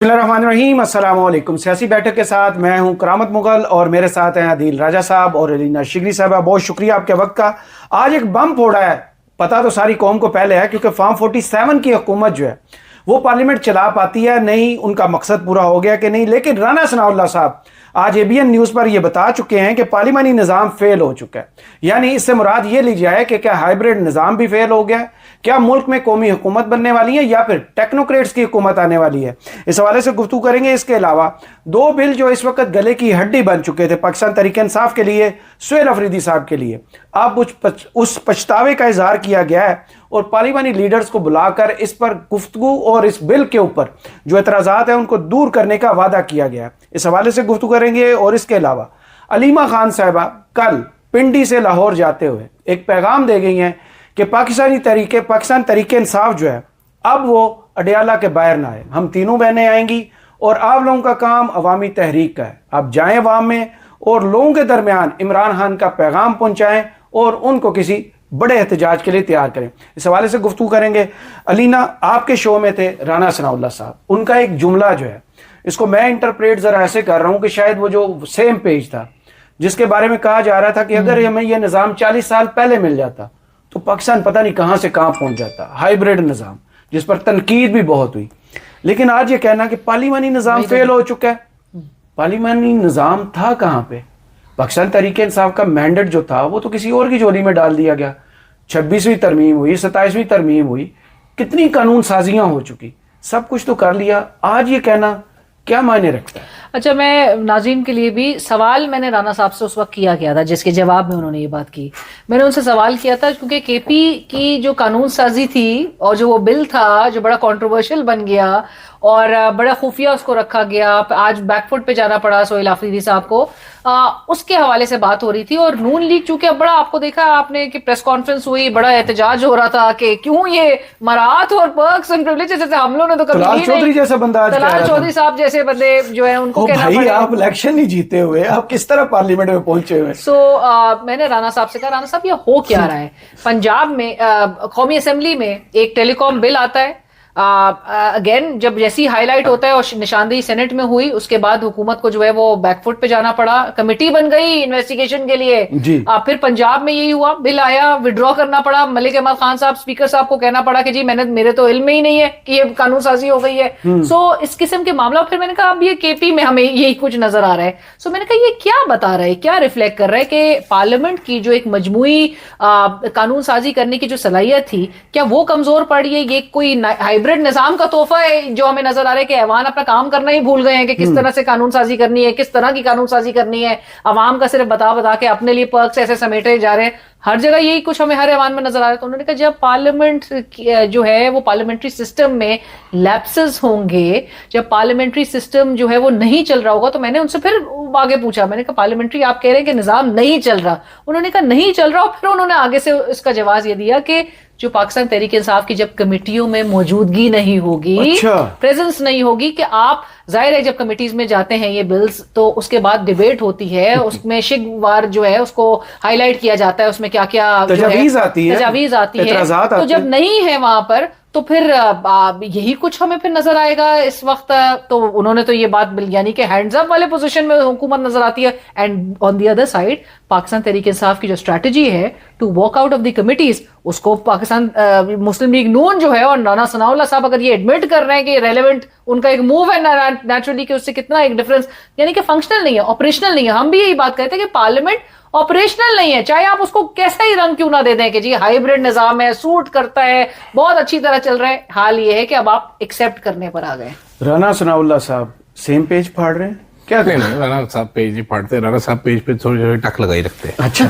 बिस्मिल्लाहिर्रहमानिर्रहीम, अस्सलाम वालेकुम। सियासी बैठक के साथ मैं हूं करामत मुगल और मेरे साथ हैं आदिल राजा साहब और अलीना शिगरी साहबा। बहुत शुक्रिया आपके वक्त का। आज एक बम फोड़ा है, पता तो सारी कौम को पहले है, क्योंकि फार्म 47 की हुकूमत जो है वो पार्लियामेंट चला पाती है नहीं, उनका मकसद पूरा हो गया कि नहीं। लेकिन राना सनाउल्लाह साहब आज एबीएन न्यूज़ पर यह बता चुके हैं कि पार्लिमानी निज़ाम फेल हो चुका है। यानी इससे मुराद ये ली जाए कि क्या हाइब्रिड निज़ाम भी फेल हो गया, क्या मुल्क में कौमी हुकूमत बनने वाली है या फिर टेक्नोक्रेट्स की हुकूमत आने वाली है। इस हवाले से गुफ्तगू करेंगे। इसके अलावा दो बिल जो इस वक्त गले की हड्डी बन चुके थे, पाकिस्तान तहरीक इंसाफ के लिए, सुहेल अफरीदी साहब के लिए, अब उस पछतावे का इजहार किया गया है और पार्लिमानी लीडर्स को बुलाकर इस पर गुफ्तगू और इस बिल के ऊपर जो एतराज़ात हैं उनको दूर करने का वादा किया गया है। इस हवाले से गुफ्तगू करेंगे। और इसके अलावा अलीमा खान साहिबा कल पिंडी से लाहौर जाते हुए एक पैगाम दे गई हैं कि पाकिस्तान तहरीक इंसाफ जो है अब वो अडियाला के बाहर ना आए, हम तीनों बहनें आएंगी और आप लोगों का काम अवामी तहरीक का है। आप जाएं अवाम में और लोगों के दरमियान इमरान खान का पैगाम पहुंचाएं और उनको किसी बड़े एहतजाज के लिए तैयार करें। इस हवाले से गुफ्तगू करेंगे। अलीना, आपके शो में थे राना सनाउल्लाह साहब, उनका एक जुमला जो है, इसको मैं इंटरप्रेट जरा ऐसे कर रहा हूं कि शायद वो जो सेम पेज था जिसके बारे में कहा जा रहा था कि अगर हमें यह निज़ाम 40 साल पहले मिल जाता तो पाकिस्तान पता नहीं कहां से कहां पहुंच जाता। हाइब्रिड निज़ाम जिस पर तनकीद भी बहुत हुई, लेकिन आज ये कहना कि पार्लिमानी निज़ाम फेल हो चुका है। पार्लिमानी निज़ाम था कहां पे? पाकिस्तान तहरीक इंसाफ का मैंडेट जो था वो तो किसी और की झोली में डाल दिया गया। 26वीं तरमीम हुई, 27वीं तरमीम हुई, कितनी कानून साजियां हो चुकी, सब कुछ तो कर लिया। आज ये कहना क्या मायने रखता है? अच्छा, मैं नाज़रीन के लिए भी सवाल मैंने राना साहब से उस वक्त किया था जिसके जवाब में उन्होंने ये बात की। मैंने उनसे सवाल किया था क्योंकि केपी की जो कानून साजी थी और जो वो बिल था जो बड़ा कंट्रोवर्शियल बन गया और बड़ा खुफिया उसको रखा गया, आज बैकफुट पे जाना पड़ा सुहेल अफरीदी साहब को, उसके हवाले से बात हो रही थी। और नून लीग चूंकि अब बड़ा आपको देखा आपने कि प्रेस कॉन्फ्रेंस हुई, बड़ा एहतजाज हो रहा था कि क्यों ये मराहत और पर्क्स एंड प्रिविलेजेस जैसे हम लोगों ने तो कभी तलाल चौधरी जैसा बंदा, तलाल चौधरी साहब जैसे बंदे जो है उनको कहना भाई आप इलेक्शन नहीं जीते हुए आप किस तरह पार्लियामेंट में पहुंचे हुए। मैंने राना साहब से कहा, राना साहब ये हो क्या रहा है? पंजाब में कौमी असेंबली में एक टेलीकॉम बिल आता है, अगेन जब जैसी हाईलाइट होता है और निशानदेही सेनेट में हुई उसके बाद हुकूमत को जो है वो बैकफुट पे जाना पड़ा, कमेटी बन गई इन्वेस्टिगेशन के लिए। फिर पंजाब में यही हुआ, बिल आया, विड्रॉ करना पड़ा, मलिक अहमद खान साहब स्पीकर साहब को कहना पड़ा कि जी मेरे तो इल्म में ही नहीं है कि ये कानून साजी हो गई है। इस किस्म के मामला। फिर मैंने कहा अब ये केपी में हमें यही कुछ नजर आ रहा है। मैंने कहा ये क्या बता रहा है, क्या रिफ्लेक्ट कर रहा है कि पार्लियामेंट की जो एक मजमूई कानून साजी करने की जो सलाहियत थी क्या वो कमजोर पड़ी है? ये कोई हाइब्रिड निजाम का तोहफा है जो हमें नजर आ रहा है कि ऐवान अपना काम करना ही भूल गए हैं कि किस तरह से कानून साजी करनी है, किस तरह की कानून साजी करनी है। अवाम का सिर्फ बता के अपने लिए पर्क्स ऐसे समेटे जा रहे हैं। हर जगह यही कुछ हमें हर ऐवान में नजर आ रहा है। तो उन्होंने कहा जब पार्लियामेंट जो है वो पार्लियामेंट्री सिस्टम में लैप्सेस होंगे, जब पार्लियामेंट्री सिस्टम जो है वो नहीं चल रहा होगा, तो मैंने उनसे फिर आगे पूछा, मैंने कहा पार्लियामेंट्री आप कह रहे हैं कि निजाम नहीं चल रहा। उन्होंने कहा नहीं चल रहा। और फिर उन्होंने आगे से इसका जवाब ये दिया कि जो पाकिस्तान तहरीक इंसाफ की जब कमेटियों में मौजूदगी नहीं होगी, प्रेजेंस नहीं होगी, कि आप जाहिर है जब कमेटीज में जाते हैं ये बिल्स तो उसके बाद डिबेट होती है, उसमें शिकवार जो है उसको हाईलाइट किया जाता है, उसमें क्या क्या तजावीज आती है। तो जब नहीं है वहां पर तो फिर यही कुछ हमें फिर नजर आएगा इस वक्त। तो उन्होंने तो ये बात यानी कि हैंड्स अप वाले पोजीशन में हुकूमत नजर आती है। And on the other side Pakistan Tehreek Insaf की जो स्ट्रेटजी है to walk out of the committees, उसको पाकिस्तान मुस्लिम लीग नून जो है और राना सनाउल्लाह साहब अगर ये एडमिट कर रहे हैं कि रेलेवेंट उनका एक मूव है नेचुरली कि उससे कितना एक डिफरेंस, यानी कि फंक्शनल नहीं है, ऑपरेशनल नहीं है। हम भी यही बात कहते हैं कि पार्लियामेंट ऑपरेशनल नहीं है, चाहे आप उसको कैसा ही रंग क्यों ना दे दें कि जी हाइब्रिड निजाम है, सूट करता है, बहुत अच्छी तरह चल रहा है। हाल ये है कि अब आप एक्सेप्ट करने पर आ गए। राना सनाउल्लाह साहब सेम पेज फाड़ रहे हैं क्या? नहीं, राना साहब पेज ही फाड़ते, राना साहब पेज पे थोड़ी थोड़ी टक लगाई रखते हैं। अच्छा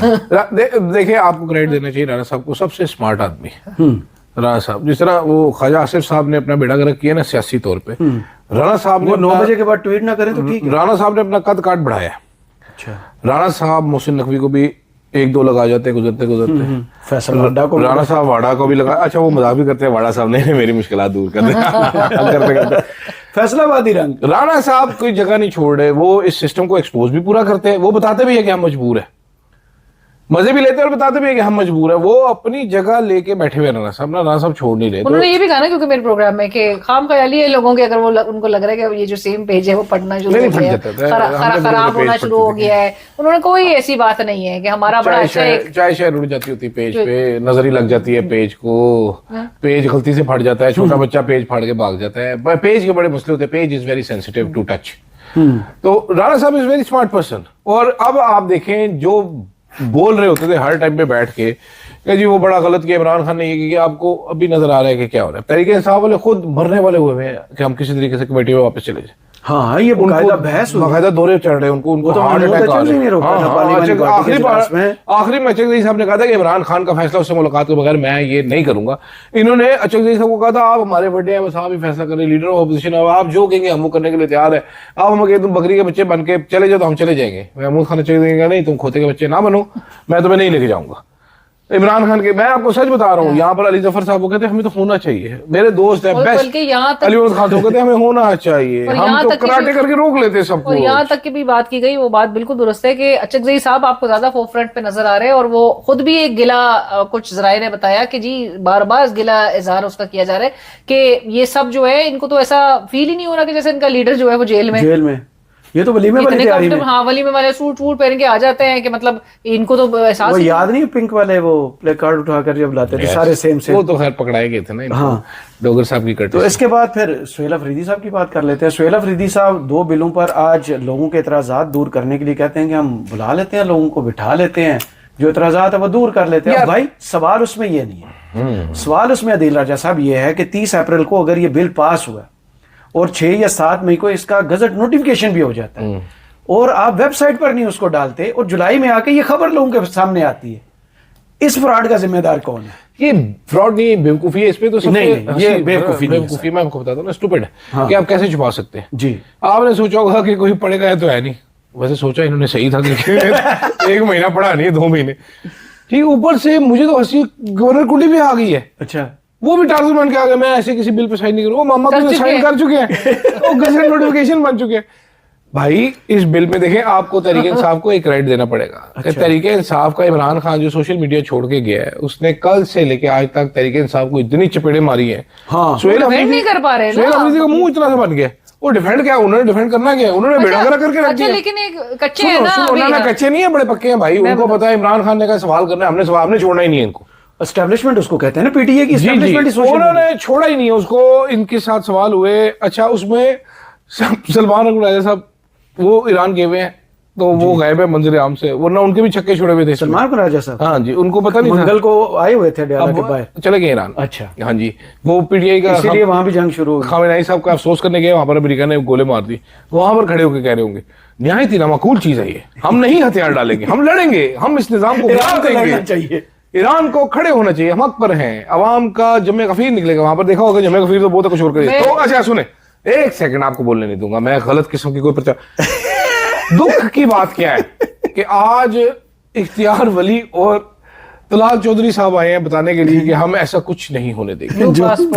देखिए आपको क्रेडिट देना चाहिए राना साहब को, सबसे स्मार्ट आदमी राना साहब। जिस तरह वो ख्वाजा आसिफ साहब ने अपना बेड़ा गर्क किया ना सियासी तौर पे, राना साहब ने 9 बजे के बाद ट्वीट ना करें तो ठीक है। राना साहब ने अपना कद काट बढ़ाया। अच्छा, राना साहब मोहसिन नकवी को भी 1-2 लगा जाते गुजरते फैसल वाडा को, राना साहब वाडा को भी लगा। अच्छा वो मजाक भी करते हैं वाडा साहब ने मेरी मुश्किलात दूर कर करते फैसलाबादी रंग। राना साहब कोई जगह नहीं छोड़ रहे, वो इस सिस्टम को एक्सपोज भी पूरा करते हैं, वो बताते भी है कि हम मजबूर है। मजे भी लेते हैं और बताते भी हैं कि हम मजबूर है। वो अपनी जगह लेके बैठे हुए राना साहब, ना राना साहब छोड़ नहीं रहे। उन्होंने ये भी कहा ना क्योंकि मेरे प्रोग्राम में कि खाम ख्याली है लोगों के, अगर वो उनको लग रहा है कि ये जो सेम पेज है वो पढ़ना शुरू हो गया है, खराब होना शुरू हो गया है। उन्होंने कोई ऐसी बात नहीं है कि हमारा बड़ा अच्छा एक चाय शायद उड़ जाती होती पेज पे, नजर ही लग जाती है पेज को, पेज गलती से फट जाता है, छोटा बच्चा पेज फाड़ के भाग जाता है। पेज के बड़े मसले होते हैं, page is very sensitive to touch. तो राणा साहब इज वेरी स्मार्ट पर्सन। और अब आप देखें जो बोल रहे होते थे हर टाइम पे बैठ के कि जी वो बड़ा गलत किया इमरान खान ने ये किया, आपको अभी नजर आ रहा है कि क्या हो रहा है। तरीके इंसाफ वाले खुद मरने वाले हुए हैं कि हम किसी तरीके से कमेटी में वापस चले जाए। हाँ, ये बकायदा बहस हुई, बाकायदा दौरे चढ़ रहे हैं उनको तो हार्ट अटैक आ रहे हैं। आखिरी में अचकज़ई साहब ने कहा था कि इमरान खान का फैसला उससे मुलाकात के बगैर मैं ये नहीं करूंगा। इन्होंने अचकज़ई साहब को कहा था आप हमारे बड़े हैं, बस आप ही फैसला करें, लीडर ऑफ अपोजिशन, आप जो कहेंगे हम वो करने के लिए तैयार है। आप हमें तुम बकरी के बच्चे बन के चले जाओ तो हम चले जाएंगे। महमूद खान अचकज़ई कहा नहीं, तुम खोते के बच्चे ना बनो, मैं तुम्हें नहीं लेके जाऊंगा। इमरान खान के, मैं आपको सच बता रहा हूँ, यहाँ पर अली जफर साहब वो कहते हैं हमें तो होना चाहिए, मेरे दोस्त है बेस्ट अली खान तो कहते हैं हमें होना चाहिए, हम तो कराटे करके रोक लेते हैं सबको। और यहाँ तक की भी बात की गई, वो बात बिल्कुल दुरुस्त है कि अचकज़ई साहब आपको ज्यादा फोरफ्रंट पे नजर आ रहे हैं और वो खुद भी एक गिला, कुछ जराये ने बताया कि जी बार बार गिला इजहार उसका किया जा रहा है कि ये सब जो है इनको तो ऐसा फील ही नहीं हो रहा कि जैसे इनका लीडर जो है वो जेल में। ये तो वलीमे वाली तैयारी में, हाँ वलीमे वाले सूट वूट पहन के आ जाते हैं कि मतलब इनको तो एहसास, वो याद नहीं पिंक वाले वो प्ले कार्ड उठाकर जब लाते थे सारे सेम वो तो खैर पकड़ाए गए थे ना। हाँ, डोगर साहब की कट। तो इसके बाद फिर सुहेल अफरीदी साहब की बात कर लेते हैं। सुहेल अफरीदी साहब 2 बिलों पर आज लोगों के एतराजात दूर करने के लिए कहते हैं कि हम बुला लेते हैं, लोगों को बिठा लेते हैं, जो एतराजात है वो दूर कर लेते हैं। भाई सवाल उसमें ये नहीं है, सवाल उसमें अदील राजा साहब ये है कि 30 अप्रैल को अगर ये बिल पास हुआ और 6 या 7 मई को इसका गजट नोटिफिकेशन भी हो जाता है और आप वेबसाइट पर नहीं उसको डालते और जुलाई में आके ये खबर लोगों के सामने आती है, इस फ्रॉड का जिम्मेदार कौन है? ये फ्रॉड नहीं, बेवकूफी है। इस पे तो नहीं, ये बेवकूफी मैं आपको बताता हूँ ना, स्टूपिड है। हाँ। कि आप कैसे छुपा सकते हैं जी। आपने सोचा होगा कि कोई पढ़ेगा है तो है नहीं, वैसे सोचा इन्होंने सही था कि 1 महीना पढ़ा नहीं, 2 महीने ठीक। ऊपर से मुझे तो हंसी गवर्नर कुंडी भी आ गई है। अच्छा, वो भी टारगेट बन के आ गए, मैं ऐसे किसी बिल पे साइन नहीं करूंगा। मामा को साइन कर चुके हैं, वो गजट नोटिफिकेशन बन चुके हैं। भाई इस बिल में देखें, आपको तहरीक इंसाफ को एक राइट देना पड़ेगा। अच्छा। तहरीक इंसाफ का इमरान खान जो सोशल मीडिया छोड़ के गया है, उसने कल से लेके आज तक तहरीक इंसाफ को इतनी चपेड़े मारी है। हाँ, सुहेल नहीं कर पा रहे, सुहेल अफरीदी का मुंह इतना सा बन गया, वो डिफेंड क्या, उन्होंने डिफेंड करना क्या, उन्होंने बेड़ागरा करके रख दिया। लेकिन एक कच्चे हैं ना, कच्चे नहीं है, बड़े पक्के हैं भाई। उनको पता है इमरान खान ने का सवाल करना है, हमने सवाल हमने छोड़ना ही नहीं है इनको। एस्टैब्लिशमेंट उसको कहते हैं ना, पीटीए की एस्टैब्लिशमेंट, उन्होंने छोड़ा ही नहीं है उसको। इनके साथ सवाल हुए, अच्छा उसमें सलमान अकबर साहब वो ईरान गए हुए हैं, तो वो गए हैं मंजर आम से, वरना उनके भी छक्के छोड़े हुए थे सलमान राजा साहब। हाँ जी, उनको पता नहीं, मंगल को आए हुए थे डयाला के बाहर, चले गए ईरान। अच्छा, हाँ जी, वो पीटीआई का, इसीलिए वहां भी जंग शुरू हो गई। खामेनेई साहब का अफसोस करने गए, वहां पर अमेरिका ने गोले मार दी, वहां पर खड़े होकर कह रहे होंगे निहायत ही नामाकूल चीज है ये, हम नहीं हथियार डालेंगे, हम लड़ेंगे, हम इस निजाम को चाहिए, ईरान को खड़े होना चाहिए, हम हक पर हैं, अवाम का जमे गफीर निकलेगा। वहां पर देखा होगा जमे गफीर तो बहुत कुछ और करेगा। तो अच्छा सुने, 1 सेकंड आपको बोलने नहीं दूंगा, मैं गलत किस्म की कोई प्रचार। दुख की बात क्या है कि आज इख्तियार वली और तलाल चौधरी साहब आए हैं बताने के लिए कि हम ऐसा कुछ नहीं होने देंगे,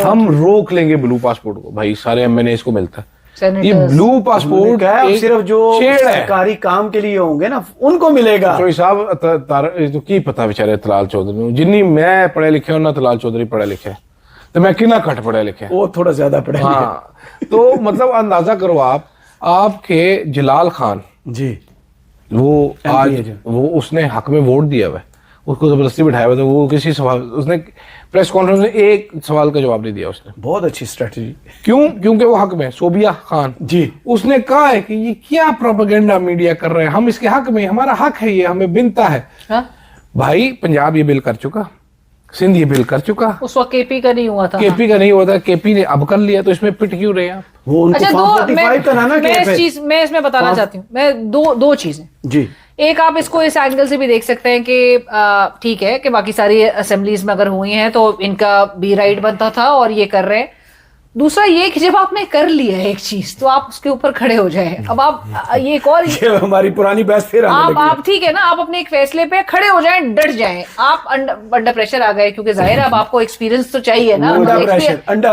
हम रोक लेंगे ब्लू पासपोर्ट को। भाई सारे एमएनए को मिलता है ये ब्लू पासपोर्ट, सिर्फ जो सरकारी काम के लिए होंगे ना उनको मिलेगा। चौधरी साहब तो की पता बेचारे तलाल चौधरी, जिन्नी मैं पढ़े लिखे ना तलाल चौधरी पढ़े लिखे, तो मैं कितना घट पढ़े लिखे, वो थोड़ा ज्यादा पढ़े। हाँ, तो मतलब अंदाजा करो आप, आपके जलाल खान जी, वो आज वो उसने हक में वोट दिया हुआ है, उसको जबरदस्ती बिठाया हुआ था। वो किसी सवाल, उसने प्रेस कॉन्फ्रेंस में एक सवाल का जवाब नहीं दिया उसने। बहुत अच्छी स्ट्रेटजी। क्यों? क्योंकि वो हक में, सोबिया खान जी, उसने कहा है कि ये क्या प्रोपेगेंडा मीडिया कर रहे हैं, हम इसके हक में, हमारा हक है ये, हमें बिनता है। हा? भाई पंजाब ये बिल कर चुका, सिंध ये बिल कर चुका, उस वक्त केपी का नहीं हुआ था। केपी का नहीं हुआ था, केपी ने अब कर लिया, तो इसमें पिट क्यों रहे आप? वो उनको अच्छा, मैं मैं इसमें बताना चाहती हूँ, मैं दो चीजें जी। एक, आप इसको इस एंगल से भी देख सकते हैं कि ठीक है कि बाकी सारी असेंबलीज में अगर हुई हैं तो इनका भी राइट बनता था और ये कर रहे हैं। दूसरा ये कि जब आपने कर लिया है एक चीज तो आप उसके ऊपर खड़े हो जाए। अब आप ये एक और हमारी पुरानी बहस फिर आप ठीक है ना, आप अपने एक फैसले पे खड़े हो जाएं, डट जाएं। आप अंडर प्रेशर आ गए, क्योंकि जाहिर है अब आपको एक्सपीरियंस तो चाहिए ना, अंडर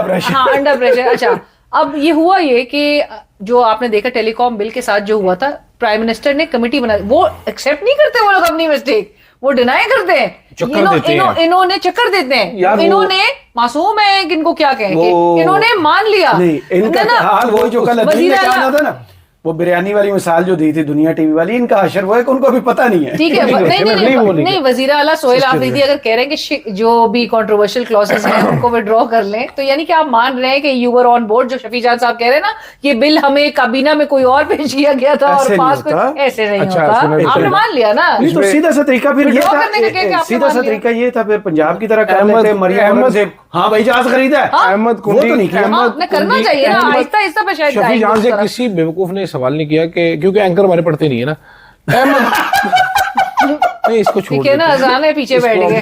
प्रेशर। हाँ, अंडर प्रेशर। अच्छा, अब ये हुआ ये कि जो आपने देखा टेलीकॉम बिल के साथ जो हुआ था, प्राइम मिनिस्टर ने कमेटी बनाई, वो एक्सेप्ट नहीं करते वो लोग अपनी मिस्टेक, वो डिनाई करते हैं, चक्कर देते हैं। इन्होंने चक्कर देते यार हैं, इन्होंने मासूम है कि इनको क्या कहेंगे, इन्होंने मान लिया नहीं, इनका हाल वो जो कल अदील ने कहा था ना, वो बिरयानी वाली मिसाल जो दी थी दुनिया टीवी वाली, इनका हशर वो है कि उनको अभी पता नहीं है। ठीक है, नहीं वजीर आला सोहेल आफरीदी अगर कह रहे हैं कि जो भी कंट्रोवर्शियल क्लॉजेस हैं उनको विड्रॉ कर लें, तो यानी कि आप मान रहे हैं कि यू वर ऑन बोर्ड, जो शफी जान साहब कह रहे हैं ना, ये बिल हमें काबीना में कोई और पेश किया गया था और पास ऐसे नहीं होता, आपने मान लिया ना। तो सीधा सा तरीका फिर ये था, सीधा सा तरीका ये था फिर पंजाब की तरह कर लेते मरियम से, हाँ भाई जहाज खरीदा है, अहमद कुंडी, करना चाहिए ना, आहिस्ता आहिस्ता पे शायद शफी जान से किसी बेवकूफ ने सवाल नहीं किया कि क्योंकि एंकर हमारे पढ़ते नहीं है ना, नहीं इसको छोड़ ना, अजान है पीछे बैठ गए।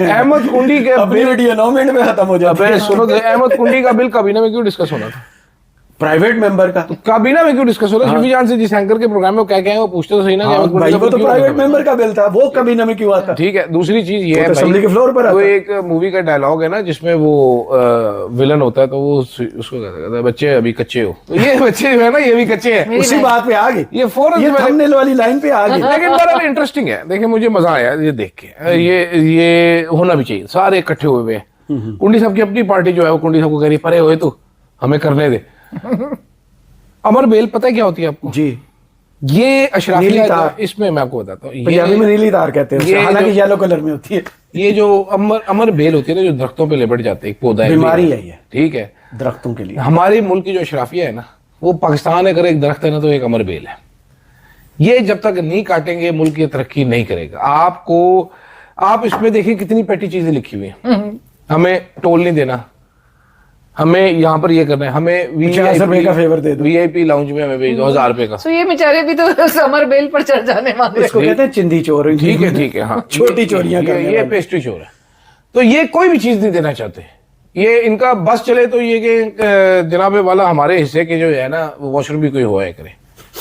अहमद कुंडी के अपनी वीडियो 9 मिनट में खत्म हो जाता है। सुनो, अहमद कुंडी का बिल काबीना में क्यों डिस्कस होना था? प्राइवेट मेंबर का काबीना में क्यों डिस्कस हो रहा है? शफी जान से जिस एंकर के प्रोग्राम में वो क्या कहे वो पूछते तो सही ना, भाई वो तो प्राइवेट मेंबर का बिल था, वो काबीना में क्यों आता? ठीक है, दूसरी चीज ये है असेंबली के फ्लोर पर, वो एक मूवी का डायलॉग है ना जिसमें वो विलन होता है, तो वो उसको कहता है बच्चे अभी कच्चे हो, तो ये बच्चे जो है ना ये भी कच्चे हैं, उसी बात पे आ गए, ये फौरन थंबनेल वाली लाइन पे आ गए। लेकिन बड़ा इंटरेस्टिंग है, देखिए मुझे मजा आया ये देख के, ये होना भी चाहिए, सारे इकट्ठे हुए हुए हैं। कुंडी साहब की अपनी पार्टी जो है वो कुंडी साहब को कह रही परे हुए तू हमें करने दे। अमर बेल पता है क्या होती है आपको? जी, ये अशराफिया, इसमें मैं आपको बताता हूँ, पंजाबी में नीली तार कहते हैं, हालांकि येलो कलर में होती है। ये जो अमर बेल होती है ना, जो दरख्तों पे लिपट जाते हैं, एक पौधा है, बीमारी है ये, ठीक है, दरख्तों के लिए। हमारे मुल्क की जो अशराफिया है ना, वो पाकिस्तान अगर एक दरख्त है ना तो एक अमर बेल है। ये जब तक नहीं काटेंगे मुल्क की तरक्की नहीं करेगा। आप इसमें देखिए कितनी पेटी चीजें लिखी हुई हैं, हमें टोल नहीं देना, हमें यहाँ पर ये करना है, हमें ₹50 का फेवर दे दो, VIP लाउंज में हमें भेज दो ₹1000 का। तो ये बेचारे भी तो समर बेल पर चढ़ जाने वाले, इसको कहते हैं चिंदी चोर। ठीक है, हाँ, छोटी चोरियां करने ये पेस्ट्री चोर है। तो ये कोई भी चीज नहीं देना चाहते, ये इनका बस चले तो ये कि जनाबे वाला हमारे हिस्से के जो है ना वॉशरूम भी कोई हुआ करे,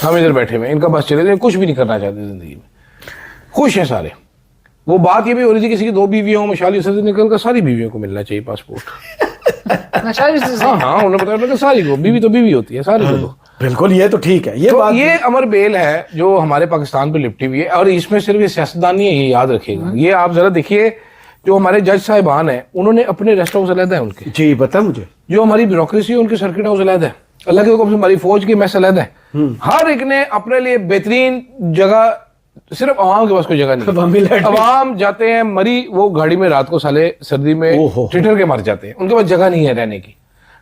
हम इधर बैठे हुए, इनका बस चले तो कुछ भी नहीं करना चाहते जिंदगी में, खुश है सारे। वो बात ये भी हो रही थी किसी की 2 बीवियां हो, मशाली से निकल कर सारी बीवियों को मिलना चाहिए पासपोर्ट। हाँ, उन्होंने बताया सारी को, बीवी तो बीवी होती है, सारी को दो। बिल्कुल, ये तो ठीक है। ये अमर बेल है जो हमारे पाकिस्तान पे लिपटी हुई है, और इसमें सिर्फ ये सियासतदान नहीं है, ये याद रखिएगा। ये आप जरा देखिए, जो हमारे जज साहिबान है उन्होंने अपने रेस्ट हाउस अलग है उनके, जी पता मुझे, जो हमारी ब्यूरोक्रेसी है उनके सर्किट हाउस अलग है, अलग है, हमारी फौज की मैस अलग है, हर एक ने अपने लिए बेहतरीन जगह, सिर्फ अवाम के पास कोई जगह नहीं। अवाम जाते हैं मरी, वो गाड़ी में रात को साले सर्दी में ठिठर के मर जाते हैं, उनके पास जगह नहीं है रहने की।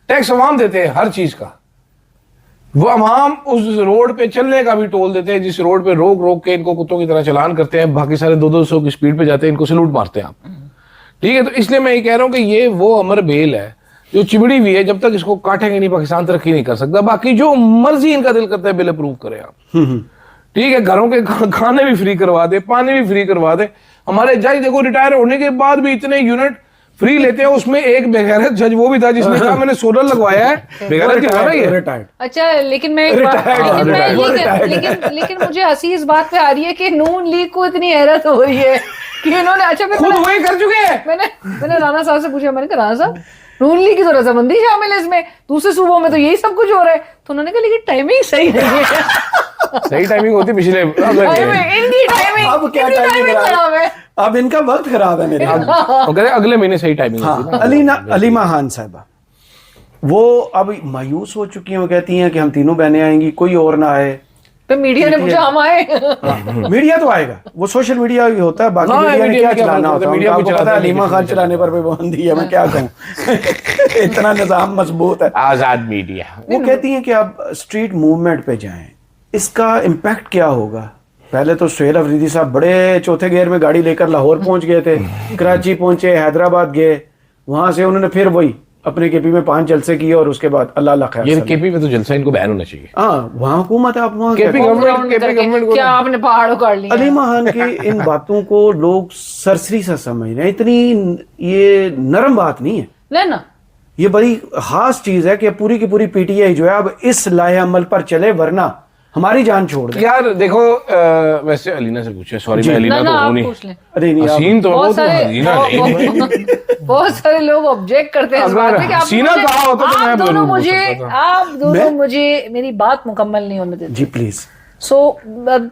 टैक्स अवाम देते हैं हर चीज का, वो अवाम उस रोड पे चलने का भी टोल देते हैं, जिस रोड पे रोक रोक के इनको कुत्तों की तरह चलान करते हैं, बाकी सारे 200 की स्पीड पे जाते हैं, इनको सलूट मारते हैं आप। ठीक है, तो इसलिए मैं ये कह रहा हूं कि ये वो अमर बेल है जो चिमड़ी हुई है, जब तक इसको काटेंगे नहीं पाकिस्तान तरक्की नहीं कर सकता। बाकी जो मर्जी इनका दिल करता है बिल अप्रूव करें आप, ठीक है, घरों के खाने भी फ्री करवा दे, पानी भी फ्री करवा दे। हमारे जज देखो रिटायर होने के बाद भी इतने यूनिट फ्री लेते हैं, उसमें एक बेगैरत जज वो भी था जिसने कहा मैंने सोलर लगवाया है, बेगैरत क्यों है ये? अच्छा, लेकिन मैं लेकिन मुझे हंसी इस बात पे आ रही है कि नून लीग को इतनी हैरत हो रही है कि इन्होंने, अच्छा खुद वही कर चुके हैं। मैंने राणा साहब से पूछा, मैंने कहा राणा साहब नून लीग की तो रजामंदी शामिल है इसमें, दूसरे सूबों में तो यही सब कुछ हो रहा है, तो उन्होंने कहा लेकिन टाइमिंग सही नहीं है। सही टाइमिंग होती पिछले, इनकी टाइमिंग, अब क्या टाइमिंग खराब है, अब इनका वक्त खराब है मेरे। अगले महीने सही टाइमिंग होती है। अलीमा खान साहिबा वो अब मायूस हो चुकी हैं, वो कहती हैं कि हम तीनों बहनें आएंगी, कोई और ना आए। तो मीडिया ने पूछा हम आए। मीडिया तो आएगा, वो सोशल मीडिया ही होता है, बाकी मीडिया ने क्या चलाना होता है, मीडिया को पता है अलीमा खान चलाने पर पाबंदी है, मैं क्या कहूँ। इतना निजाम मजबूत है, आजाद मीडिया। वो कहती हैं कि आप स्ट्रीट मूवमेंट पे जाएं, इसका इम्पैक्ट क्या होगा? पहले तो सोहेल अफरीदी साहब बड़े चौथे गियर में गाड़ी लेकर लाहौर पहुंच गए थे, कराची पहुंचे, हैदराबाद गए, वहां से उन्होंने फिर वही अपने केपी में 5 जलसे किए और उसके बाद अल्लाह अल्लाह खैर। ये केपी में तो जलसा इनको बैन होना चाहिए। हाँ, वहाँ हुकूमत है, आप वहाँ केपी गवर्नमेंट को क्या आपने पहाड़ उखाड़ लिया? अलीमा खान की इन बातों को लोग सरसरी सा समझ रहे हैं, इतनी ये नरम बात नहीं है ना, ये बड़ी खास चीज है कि पूरी की पूरी PTI जो है अब इस लाहे अमल पर चले, वरना हमारी जान छोड़ दे। यार देखो, वैसे अलीना से पूछे, सॉरी मैं अलीना तो हूं नहीं, अरे नहीं, हसीन तो बहुत सारे बहुत सारे लोग ऑब्जेक्ट करते हैं इस बात पे कि हसीना कहा होता तो मैं आप दोनों मुझे मेरी बात मुकम्मल नहीं होने देते। जी प्लीज। सो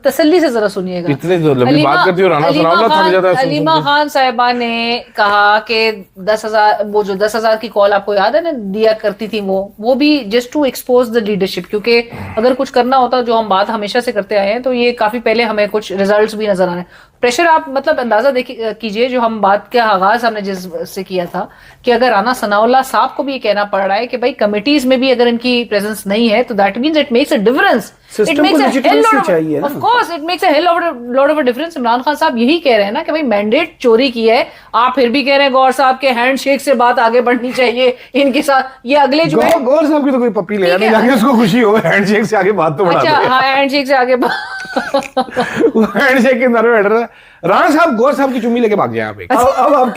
तसल्ली से जरा सुनिएगा। इतने तो लंबी बात करती हो, राना सनाउल्लाह थक जाता है सुन अलीमा सुन के। खान साहिबा ने कहा कि 10,000, वो जो 10,000 की कॉल आपको याद है ना दिया करती थी, वो भी just to expose the leadership, क्योंकि अगर कुछ करना होता, जो हम बात हमेशा से करते आए हैं, तो ये काफी पहले हमें कुछ रिजल्ट्स भी नजर आने। प्रेशर आप मतलब अंदाजा कीजिए, जो हम बात का आगाज हमने जिस से किया था कि अगर राना सनाउल्लाह साहब को भी ये कहना पड़ रहा है कि भाई कमिटीज में भी अगर इनकी प्रेजेंस नहीं है, तो that means it makes a difference. System को legitimacy चाहिए ना। Of course it makes a hell lot of a difference. Imran Khan साहब यही कह रहे हैं ना कि भाई मैंडेट चोरी की है, आप फिर भी कह रहे हैं गौर साहब के हैंडशेक से बात आगे बढ़नी चाहिए इनके साथ। ये अगले जो है गौर साहब की तो कोई पप्पी ले ठीक नहीं है। जाके उसको खुशी हो, हैंडशेक से आगे बात तो बढ़ा अच्छा दो। हाँ हैंडशेक से आगे हैंडशेक के अंदर बैठ रहा है राणा साहब, गौर साहब की चुम्मी लेके भाग जाए आप एक। अब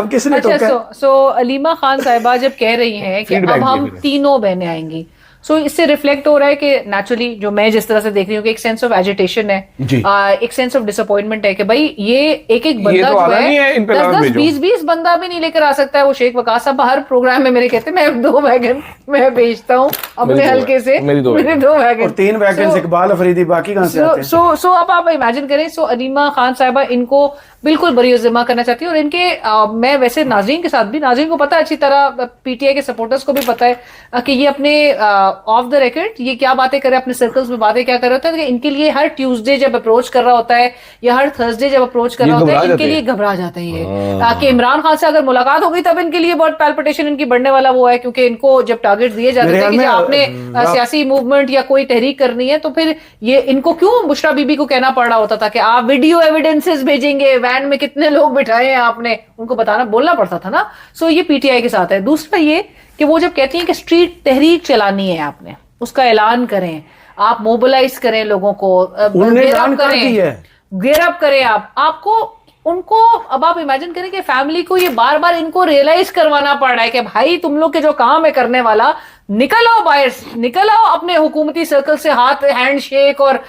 किसने अच्छा टोका? सो अलीमा खान साहिबा जब कह रही हैं कि Feedback अब हम दिया। तीनों बहनें आएंगी, सो इससे रिफ्लेक्ट हो रहा है कि नेचुरली जो मैं जिस तरह से देख रही हूँ कि एक सेंस ऑफ एजिटेशन है, जी। एक सेंस ऑफ डिसअपॉइंटमेंट है कि भाई ये एक बंदा तो जो आना नहीं है, इन पे लाभ 10-10, भेजो। 20-20 बंदा भी नहीं लेकर आ सकता है। वो शेख वकास साहब हर प्रोग्राम में मेरे कहते हैं मैं 2 वैगन मैं भेजता हूँ अपने मेरी दो हल्के से, मेरी दो मेरे 2 वैगन और 3 वैकेंसी इकबाल अफरीदी, बाकी कहां से आते हैं? सो अब आप इमेजिन करें, सो अलीमा खान साहिबा इनको बिल्कुल बरी जिम्मा करना चाहती है। और इनके मैं वैसे नाज़रीन के साथ भी, नाज़रीन को पता है अच्छी तरह, पीटीआई के सपोर्टर्स को भी पता है कि ये अपने ऑफ द रिकॉर्ड ये क्या बातें करे, अपने सर्कल्स में बातें क्या कर रहे होते हैं, कि इनके लिए हर ट्यूसडे जब अप्रोच कर रहा होता है या हर थर्सडे जब अप्रोच कर ये रहा होता घबरा है, इनके जाते लिए घबरा जाते हैं ये कि इमरान खान से अगर मुलाकात हो गई तब इनके लिए बहुत पैल्पिटेशन इनकी बढ़ने वाला वो है, क्योंकि इनको जब टारगेट दिए जाते मेरे थे कि ख्याल जब में, आपने सियासी मूवमेंट या कोई तहरीक करनी है, तो फिर ये इनको क्यों बुशरा बीबी को कहना पड़ रहा होता था कि आप वीडियो एविडेंसेस भेजेंगे, वैन में कितने लोग बिठाए हैं आपने, उनको बताना बोलना पड़ता था ना। सो ये पीटीआई के साथ है। दूसरा ये कि वो जब कहती हैं कि स्ट्रीट तहरीक चलानी है, आपने उसका ऐलान करें, आप मोबिलाइज करें लोगों को, उन्होंने ऐलान कर दिया है। गिरफ्तार करें आपको उनको। अब आप इमेजिन करें कि फैमिली को ये बार बार इनको रियलाइज करवाना पड़ रहा है कि भाई तुम लोग के जो काम है करने वाला, निकल आओ बाहर, निकल आओ अपने हुकूमती सर्कल से, हाथ हैंड शेक और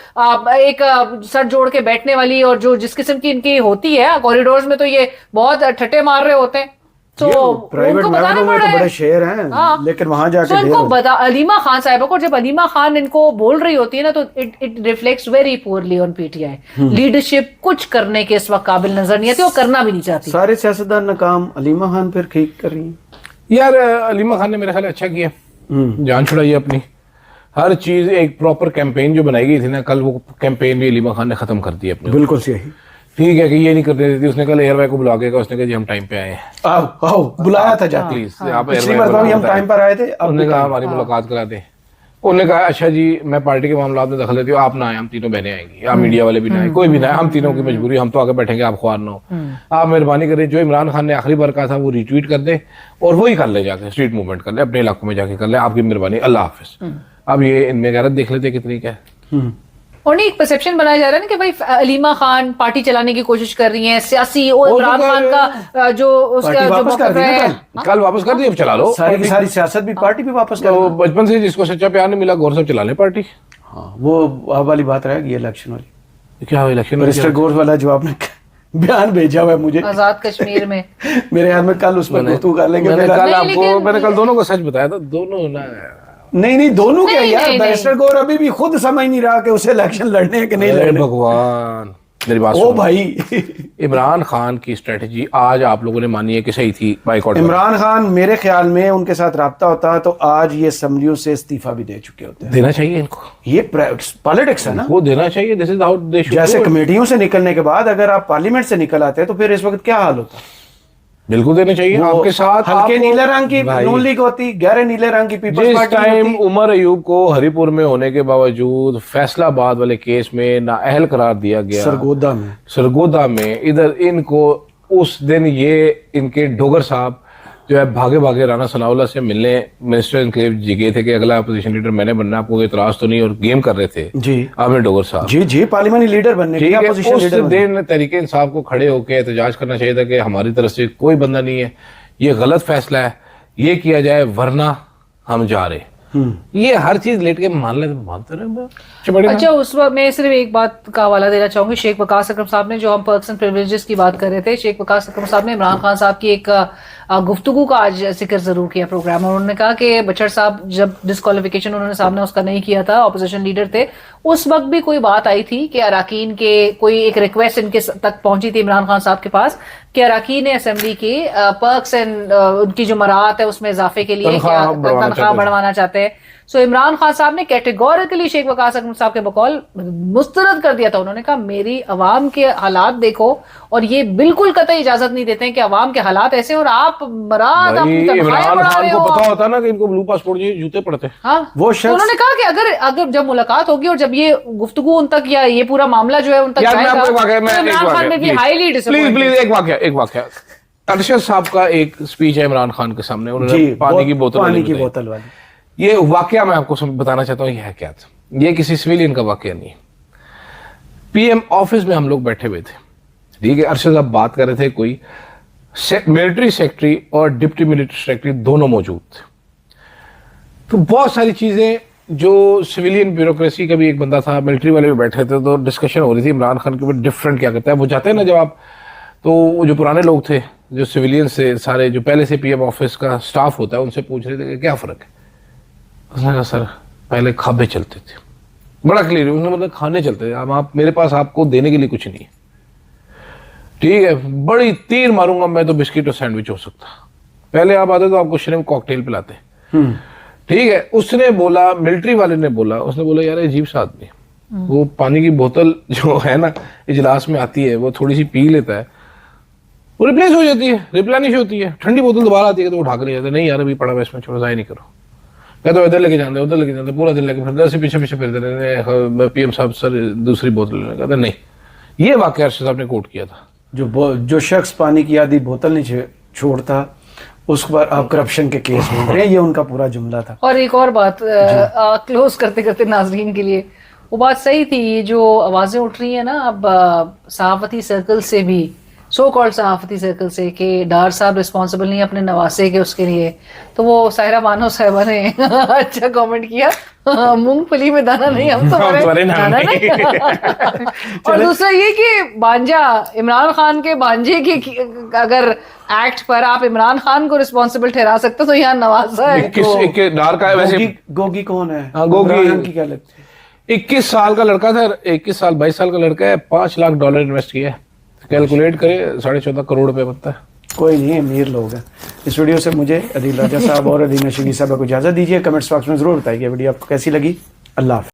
एक सर जोड़ के बैठने वाली, और जो जिस किस्म की इनकी होती है कॉरिडोर्स में, तो ये बहुत ठट्टे मार रहे होते हैं। तो प्राइवेट महकमों में तो बड़े शेर हैं, हाँ। लेकिन वहां जाके तो इनको बता अलीमा खान साहिबा को, जब अलीमा खान इनको बोल रही होती है ना, तो it reflects very poorly on PTI leadership. कुछ करने के इस वक्त काबिल नजर नहीं आती, वो करना भी नहीं चाहती। सारे सियासतदान नाकाम, अलीमा खान फिर ठीक कर रही हैं। यार अलीमा खान ने मेरा ख्याल अच्छा किया, जान छुड़ाई अपनी। हर चीज एक प्रॉपर कैंपेन जो बनाई गई थी ना, कल वो कैंपेन भी अलीमा खान ने खत्म कर दी अपने। बिल्कुल सही। ठीक है कि ये नहीं करने देती। उसने कल एयरवाई को बुला के कहा, उसने कहा जी हम टाइम पे आए हैं, आओ आओ बुलाया था जाते। प्लीज आप पिछली एयरवाई बार को भी हम टाइम पर आए थे, अब उन्होंने कहा हमारी मुलाकात करा दे। उन्होंने कहा अच्छा जी मैं पार्टी के मामला में दखल देती हूँ, आप ना आए, हम तीनों बहनें आएंगी, आप मीडिया वाले भी ना आए, कोई भी ना आए, हम तीनों की मजबूरी, हम तो आगे बैठेंगे, आप ख्वार ना हो। आप मेहरबानी करें, जो इमरान खान ने आखिरी बार कहा था वो रिट्वीट कर दे और वही कर ले, जाके स्ट्रीट मूवमेंट कर ले, अपने इलाकों में जाके कर ले, आपकी मेहरबानी, अल्लाह हाफिज। अब ये इनमें गैरत देख लेते कितनी क्या है। और नहीं एक परसेप्शन बनाया जा रहा है ना कि भाई अलीमा खान पार्टी चलाने की कोशिश कर रही हैं, सियासी और इमरान खान का जो उसका पार्टी जो वापस कर मौक़िफ़ दी ना है, कल वापस कर दी, अब चला लो। सारी की सारी सियासत भी पार्टी भी वापस कर तो बचपन से जिसको सच्चा प्यार नहीं मिला, गौर साहब चला ले पार्टी। हाँ, वो अब वाली बात रहेगी इलेक्शन वाली। क्या इलेक्शन मिनिस्टर गौर वाला जो आपने बयान भेजा हुआ है मुझे आजाद कश्मीर में मेरे ख्याल में कल उस पर गुफ्तगू कर लेंगे। मैंने मेरा- कल नहीं, आपको लेकिन- मैंने कल दोनों को सच बताया था, दोनों ना नहीं दोनों क्या नहीं, यार, नहीं, बैरिस्टर गौर अभी भी खुद समझ नहीं रहा कि उसे इलेक्शन लड़ने हैं कि नहीं अरे लड़ने। भगवान मेरी बात ओ सुनो। भाई इमरान खान की स्ट्रेटजी आज आप लोगों ने मानी है कि सही थी, बाइकआउट। इमरान खान मेरे ख्याल में उनके साथ राब्ता होता तो आज ये असम्बलियों से इस्तीफा भी दे चुके होते हैं। देना चाहिए इनको, ये पॉलिटिक्स है ना, वो देना चाहिए। This is how they should जैसे कमेटियों से निकलने के बाद अगर आप पार्लियामेंट से निकल आते हैं तो फिर इस वक्त क्या हाल होता? बिल्कुल देने चाहिए। वो आपके साथ हल्के आपको- नीले रंग की भाई, नून लीग होती, गहरे नीले रंग की पीपल्स जिस पार्टी टाइम होती। उमर अयूब को हरिपुर में होने के बावजूद फैसलाबाद वाले केस में नाअहल करार दिया गया, सरगोदा में इधर इनको उस दिन ये इनके डोगर साहब जो है भागे भागे राना सनाउल्लाह से मिलने मिनिस्टर इनक्लेव जी गए थे कि अगला अपोजिशन लीडर मैंने बनना, आपको कोई इतराज तो नहीं, और गेम कर रहे थे जी आमिर डोगर साहब। जी पार्लियामेंटी लीडर बनने की, ठीक है, अपोजिशन उस लीडर बनने दिन तहरीक इंसाफ को खड़े होकर एहतजाज करना चाहिए था कि हमारी तरफ से कोई बंदा नहीं है, ये गलत फैसला है, ये किया जाए वरना हम जा रहे। ये हर चीज लेट के मान लेते, मानते रहे। अच्छा उस वक्त मैं सिर्फ एक बात का हवाला देना चाहूंगी। शेख वकास अकरम साहब ने, जो हम पर्क्स एंड प्रिविलेजेस की बात कर रहे थे, शेख वकास अकरम साहब ने इमरान खान साहब की एक गुफ्तगू का आज जिक्र जरूर किया प्रोग्राम, और उन्होंने कहा कि बचड़ साहब जब डिस्क्वालिफिकेशन उन्होंने सामने उसका नहीं किया था, ऑपोजिशन लीडर थे, उस वक्त भी कोई बात आई थी कि अराकीन के कोई एक रिक्वेस्ट इनके तक पहुंची थी इमरान खान साहब के पास कि अराकीन असेंबली के पर्क्स एंड उनकी जो मराहत है उसमें इजाफे के लिए तनख्वाह बढ़वाना चाहते हैं। सो इमरान खान साहब ने कैटेगोरिकली शेख वकास अख्तर साहब के बकौल मुस्तरद कर दिया था। उन्होंने कहा मेरी अवाम के हालात देखो, और ये बिल्कुल कतई इजाजत नहीं देते हैं कि अवाम के हालात ऐसे, और आप मराद इमरान खान को पता होता ना कि इनको ब्लू पासपोर्ट जूते पड़ते हैं। हाँ, वो शख्स, तो उन्होंने कहा कि अगर जब मुलाकात होगी और जब ये गुफ्तगू उन तक या ये पूरा मामला जो है उन तक जाएगा, तो इमरान खान में भी हाईली डिसअपॉइंटेड। प्लीज एक वाकया अरशद साहब का एक स्पीच है इमरान खान के सामने, उन्होंने पानी की बोतल वाली ये वाकया मैं आपको बताना चाहता हूँ। ये है क्या था, ये किसी सिविलियन का वाकया नहीं है। पीएम ऑफिस में हम लोग बैठे हुए थे, ठीक है, अरशद साहब बात कर रहे थे, कोई मिलिट्री सेक्रेटरी और डिप्टी मिलिट्री सेक्रेटरी दोनों मौजूद थे। तो बहुत सारी चीजें जो सिविलियन ब्यूरोक्रेसी का भी एक बंदा था, मिलिट्री वाले भी बैठे थे, तो डिस्कशन हो रही थी इमरान खान के ऊपर डिफरेंट क्या करता है। वो जाते हैं ना जब आप, तो वो जो पुराने लोग थे जो सिविलियन से सारे जो पहले से पीएम ऑफिस का स्टाफ होता है उनसे पूछ रहे थे कि क्या फर्क है। उसने कहा सर पहले खाबे चलते थे, बड़ा क्लियर, उसने मतलब खाने चलते थे, अब आप मेरे पास आपको देने के लिए कुछ नहीं है, ठीक है, बड़ी तीर मारूंगा मैं तो बिस्किट और सैंडविच हो सकता, पहले आप आते तो आपको श्रिम्प कॉकटेल पिलाते, ठीक है। उसने बोला, मिलिट्री वाले ने बोला, उसने बोला यार अजीब सा आदमी, वो पानी की बोतल जो है ना इजलास में आती है वो थोड़ी सी पी लेता है, वो रिप्लेस हो जाती है, रिप्लेनिश होती है, ठंडी बोतल दोबारा आती है तो उठा कर ले जाते हैं, नहीं यार अभी पड़ा हुआ इसमें छोड़ो, जाए नहीं करो, कहते तो इधर लेके जाते उधर लेके जाते, पूरा दिन लेके फिर से पीछे फिरते रहते, पीएम साहब सर दूसरी बोतल लेने, कहते नहीं। ये वाकया अरशद साहब ने कोट किया था, जो शख्स पानी की आधी बोतल नहीं छोड़ता उस पर आप करप्शन के केस में रहे, ये उनका पूरा जुमला था। और एक और बात क्लोज करते करते नाजरीन के लिए, वो बात सही थी, ये जो आवाजें उठ रही है ना अब सहाफती सर्कल से भी, सो कॉल्ड सहाफती सर्कल से, कि डार साहब रिस्पॉन्सिबल नहीं अपने नवासे के उसके लिए, तो वो साहिरा बानो साहिबा ने अच्छा कमेंट किया, मूंगफली में दाना नहीं, हम तुम्हारे दाना नहीं। और दूसरा ये कि बांजा इमरान खान के बांजे की अगर एक्ट पर आप इमरान खान को रिस्पॉन्सिबल ठहरा सकते तो यहाँ नवाजा है। डार का वैसे गोगी कौन है? गोगी की क्या लगती है? 21 साल का लड़का था, 22 साल का लड़का है, $5 लाख इन्वेस्ट किया है, कैलकुलेट करे 14.5 करोड़ रुपए बनता है। कोई नहीं, अमीर लोग हैं। इस वीडियो से मुझे अदील राजा साहब और अदीना शिगरी साहब को इजाजत दीजिए। कमेंट्स बॉक्स में जरूर बताइए वीडियो आपको कैसी लगी। अल्लाह हाफ़िज़।